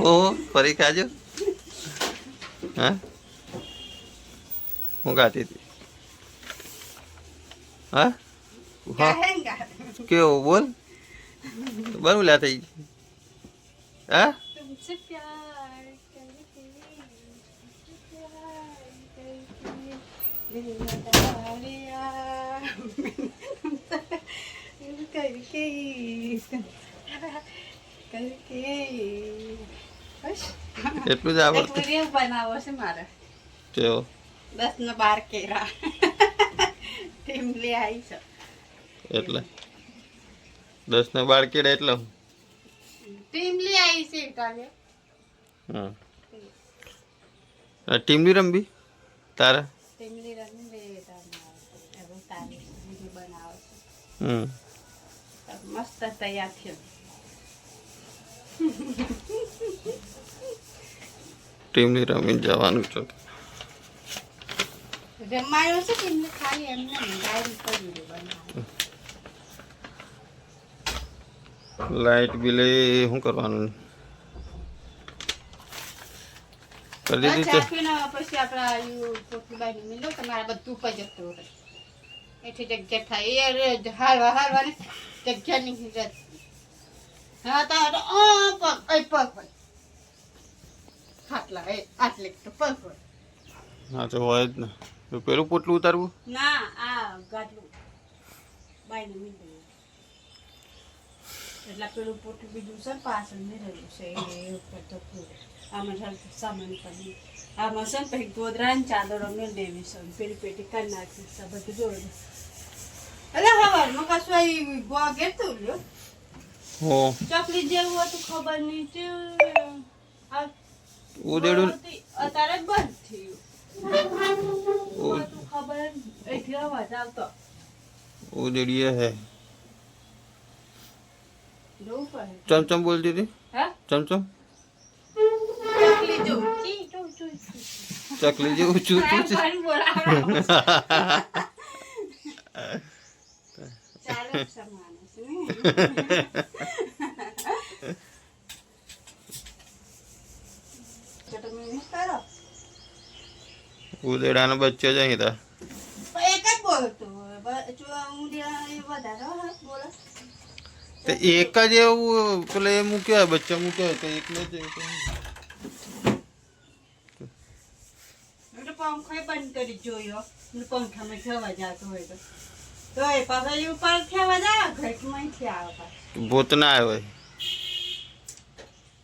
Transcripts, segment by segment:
ઓ ફરી ખાજો. હા હું ગાતી હતી. હા કેવું બોલ બનું લ્યા થઈ. હા तुमसे प्यार करके दिल लगा लिया करके बस એટલું જ एक આવડતું. वीडियो बनाવો છે મારે તેઓ 10 ને 12 કેરા ટીમ લે આવી છે એટલે 10 ને 12 કેડા એટલે ટીમ લે આવી છે કાલે હા ટીમલી રમવી તારા. ટીમ લે રમી બે હવે તારી વિડીયો બનાવો હમ છે મસ્ત તૈયાર થયો ટીમલી રમીને જવાનું છે. જમવાનું છે ટીમ ખાલી એમને ડાયરી પર વિડીયો બનાવો લાઈટ બિલે શું કરવાનું કરી દીધી છે. પછી આપડા પોટલીબાઈ મિલો તમારે બધું ઉપર જતું રહે એથી જગ્યા થાય એ હારવા હારવાની જગ્યા નહીં રહેતી. હા તો પગ ખાટલા આટલે તો પગ હા તો હોય જ ને તો પેલું પોટલું ઉતારવું. ના આ ગાટલું બાઈને મિલ એટલે પેલું પોટલું બીજું છે પાછળ મેળવ્યું છે એ ઉપર જતું રહે. આમાં સામાન પણ આમાં છે ને પછી ગોદરા ને ચાદરો મેળ દેવી છે પેલી પેટી કરી નાખી છે બધું જોડે. અરે હવારમાં કશું આવી ગોવા ગેતું લ્યો હો ચકલી જેવું હતું ખબર નહીં તે ઉદેડું અત્યારે જ બંધ થયું હતું ખબર એથી અવાજ આવતો ઉદેડીએ હે જોવું પડે. ચમચમ બોલતી હતી. હા ચમચમ ચકલી જેવું ચકલી જેવું ચૂ ચૂ ચૂ. ચાલો સમાન છે ને તમે નહીં કરો ઉદેડાનો બચ્ચો જ અહીં તા. એક જ બોલતો વધારે બોલો તો એક જ એવું પેલા એ મૂક્યો બચ્ચા મૂક્યો તો એકને જ પંખો બંધ કરી જોયો પંખામાં થવા જતો હોય તો એ પાછા ઉપર થવા જાય ઘરમાં આવે પાછું ભૂત ના આવે.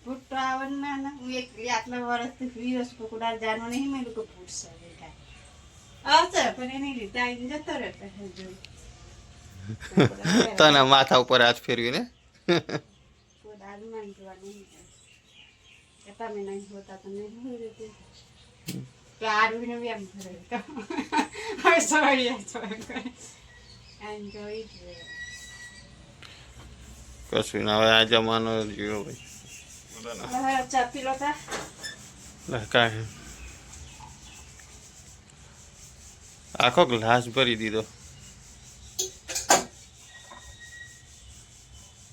ભૂત તો આવે ના હું એક આટલા વર્ષથી વીરસ પકડા જાણવા નહીં મેં લોકો પૂછશે આવશે પણ એની રીતે આવીને જતો રહેતો તને માથા ઉપર હાથ ફેરવીને તમે નહીં હોતા તો નહીં હોય રીતે આડવીને એમ કરે હવે સોરી એન્જોય કશું ના હવે આ જમાનો જીવો ભાઈ. ચા પીલો તા કાંઈ આખો ગ્લાસ ભરી દીધો.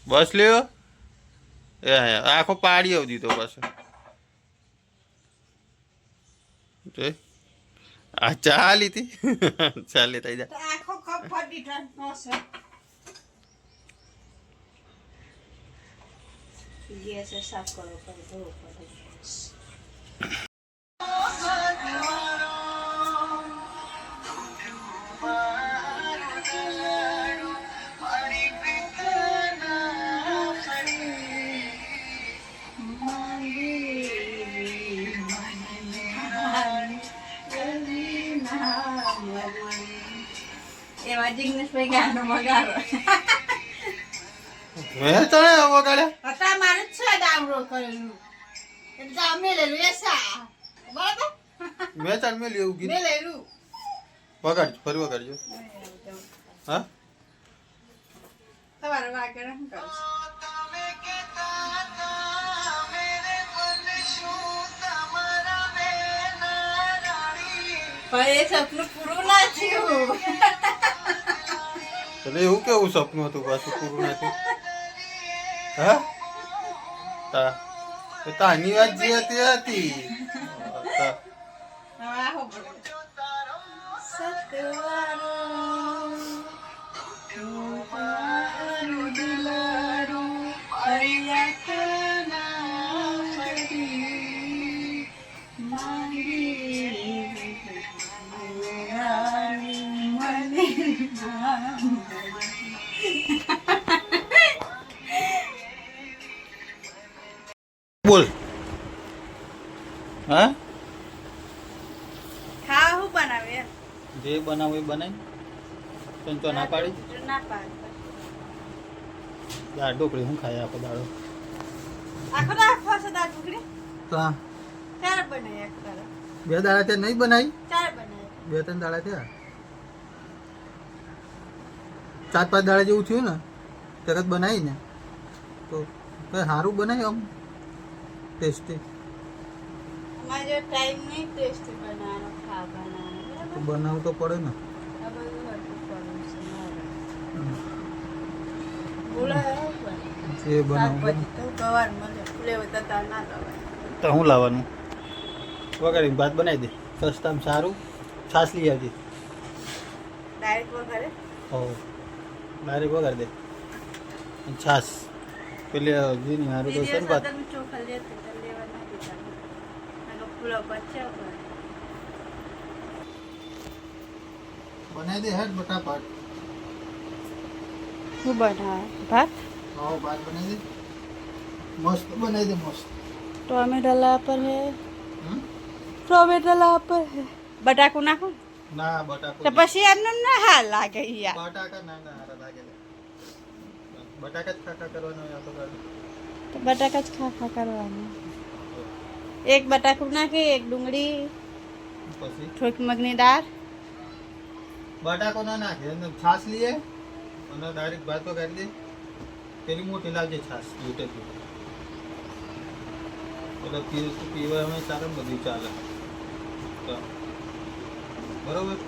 બસ લ્યો એ આખો પાડી આવ દીધો પાછો. આ ચા લીધી ચા લેતા જા. આખો કપ ફાટી નો છે ગેસ સાફ કરો પડે એવા જિગ્નેશભાઈ ગાનો વગાડો મેં તને વગાડ્યા હતા મારે જ છે ડાઉનલોડ કરેલું એટલે અમે લેલું એસા બરાબર મેં તાર મેં લેવું મેં કીધું લેલું વગાડજો ફરી વગાડજો. હા તમારે વાગણ શું કરું પણ એ સપનું પૂરું ના થયું. એટલે એવું કેવું સપનું હતું પાછું પૂરું નથી? હા તાની વાત જે હતી એ હતી. બોલ. હા ખાવા શું બનાવે? જે બનાવું એ બનાવી. તને તો ના પાડી. ના પાડી. દાળ ઢોકળી શું ખાય આખો દાડો? આખો દાળ ખાશે દાળ ઢોકળી? હા ચાર બનાવી આખો દાળ. 2 દાડા ત્યાં નહીં બનાવી? ચાર બનાવી. 2-3 દાડા થયા. 4-5 દાડા જેવું થયું ને તરત બનાવી ને તો કઈ સારું બનાવી આમ ટેસ્ટી. અમારે જો ટાઈમ નહીં ટેસ્ટી બનાવવાનો ખાવાનો તો બનાવવું તો પડે ને. આ બધું હરખું કરવું છે મારે. બોલાયો પણ એ બનાવું શાકભાજી તો ગવાર મળે ફ્લેવર તતા ના લવાય. તો શું લાવવાનું? વગાડીને ભાત બનાવી દે. સસ્તામાં સારું. છાશ લઈ આવજે. ડાયરેક્ટ વઘારે હો ડાયરેક્ટ વગાડી દે. અને છાશ પેલી જીની સારું તો છે ને ભાત. ચોખા લેતી તો લેવા ના દીધા. આનો ફૂલો બચ્યા પર બનાવી દે હેડ બટાભાત. શું બનાવે? ભાત હા ભાત બનાવી દે. મસ્ત બનાવી દે મસ્ત. ટોમેટો લા પર હે. હમ? ટોમેટો લા પર હે. બટાકું નાખો ના બટાકો તો પછી એમને ના હાલ લાગે યાર. બટાકા ના હારા લાગે. બટાકા જ ખાખા કરવાનો હોય આ તો ગાડી. તો બટાકા જ ખા કરવાનું. એક બટાકું નાખી, એક ડુંગળી, પછી થોડીક મગની દાળ. બટાકો ના નાખે અને છાશ લઈએ અને ડાયરેક્ટ ભાત કરી દે. પેલી મોટી લાવજે છાશ લીટર એટલે પીવા અમે ચાલે બધું ચાલે. તો બરોબર.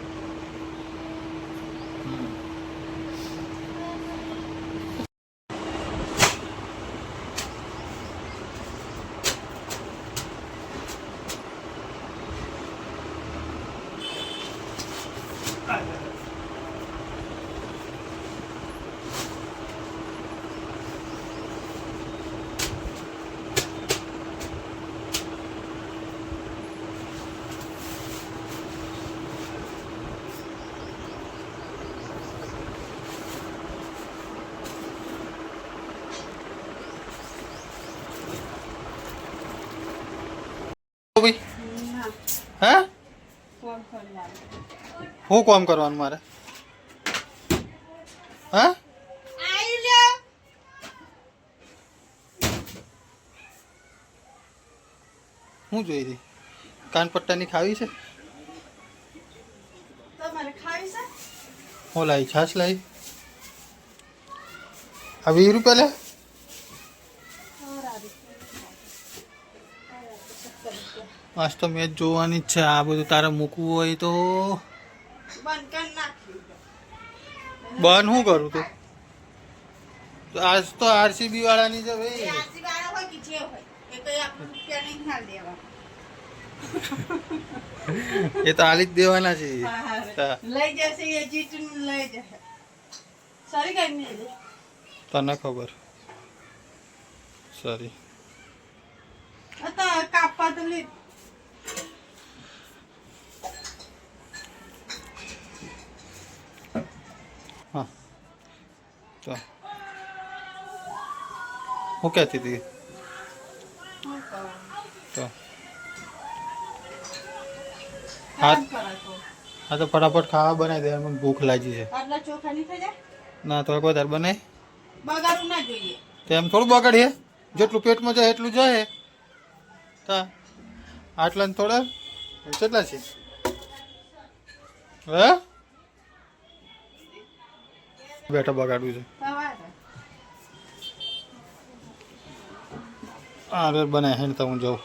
હે હું કામ કરવાનું મારે? હા હું જોઈ રહી? કાનપટ્ટાની ખાવી છે? તમારે ખાવી છે? હું લાવી? છાશ લાવી. આ 20 રૂપિયા લે. આજ તો મેચ જોવાની જ છે. આ બધું તારે મૂકવું હોય તો બંધ કરી નાખી. બંધ શું કરું તું? આજ તો આરસીબી વાળાની છે ભાઈ. આરસી વાળા હોય કે જે હોય એ તો આપણે રૂપિયા નહીં હાલ દેવા. એ તો આલી જ દેવાના છે. લઈ જશે એ જીતું લઈ જશે. સારી કઈ નહીં તને ખબર. સોરી. કાપવા તો લે. હા તો હું કહેતી હતી તો હા તો ફટાફટ ખાવા બનાવી દે. મને ભૂખ લાગી છે. આટલા ચોખા નહીં થઈ જાય? ના તો વધારે બનાય. બગાડવું ના જોઈએ. તેમ થોડું બગાડીએ. જેટલું પેટમાં જાય એટલું જાય. તા આટલા થોડા કેટલા છે? હે બેઠા બગાડવું છે. હા રે બનાય હે તો હું જાઉં.